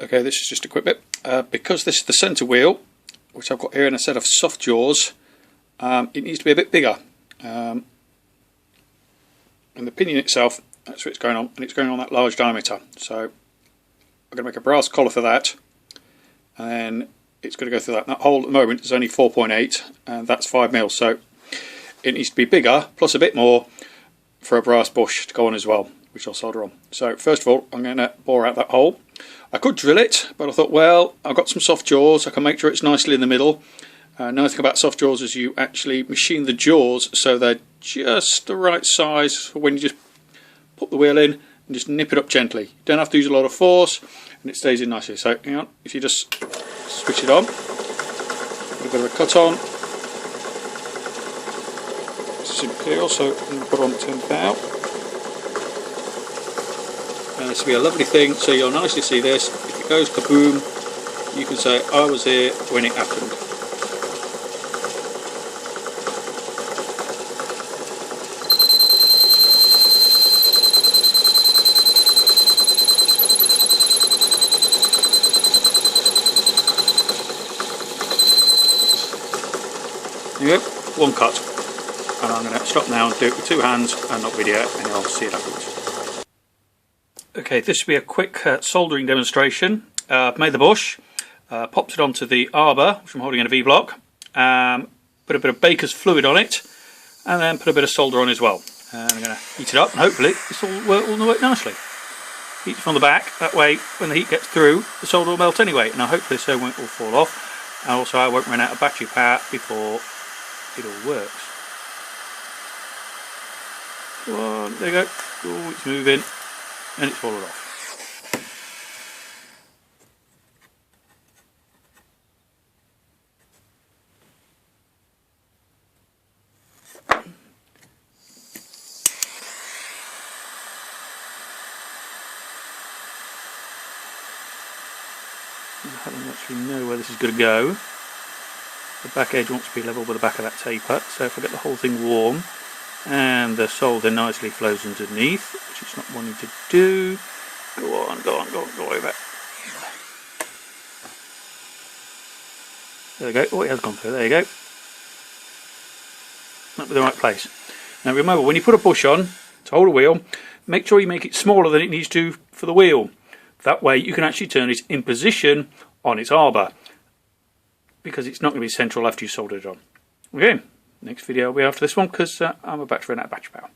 Okay, this is just a quick bit. Because this is the centre wheel, which I've got here in a set of soft jaws, it needs to be a bit bigger. And the pinion itself, that's what it's going on, and it's going on that large diameter. So I'm going to make a brass collar for that, and then it's going to go through that. That hole at the moment is only 4.8, and that's 5mm, so it needs to be bigger, plus a bit more for a brass bush to go on as well, which I'll solder on. So first of all, I'm going to bore out that hole. I could drill it, but I thought, well, I've got some soft jaws, I can make sure it's nicely in the middle. Another thing about soft jaws is you actually machine the jaws so they're just the right size for when you just put the wheel in and just nip it up gently. You don't have to use a lot of force, and it stays in nicely. So hang on, if you just switch it on, put a bit of a cut on. Simply also I'm going to put on 10 thou. And this will be a lovely thing, so you'll nicely see this. If it goes kaboom, you can say I was here when it happened. There you go, one cut. And I'm going to stop now and do it with two hands and not video, and I'll see it afterwards. Okay, this will be a quick soldering demonstration. I've made the bush, popped it onto the arbor, which I'm holding in a V-block, put a bit of baker's fluid on it, and then put a bit of solder on as well. And I'm going to heat it up, and hopefully this will work nicely. Heat from the back, that way when the heat gets through, the solder will melt anyway, and I hope this won't all fall off. And also I won't run out of battery power before it all works. Come on, there you go. Oh, it's moving. And it's fallen off. I don't actually know where this is going to go. The back edge wants to be level with the back of that taper, so if I get the whole thing warm and the solder nicely flows underneath, which it's not wanting to do. Go on, go over. There we go. Oh, it has gone through. There you go. Not in the right place. Now remember, when you put a bush on to hold a wheel, make sure you make it smaller than it needs to for the wheel. That way you can actually turn it in position on its arbor, because it's not going to be central after you solder it on. Okay. Next video will be after this one, because I'm about to run out of battery power.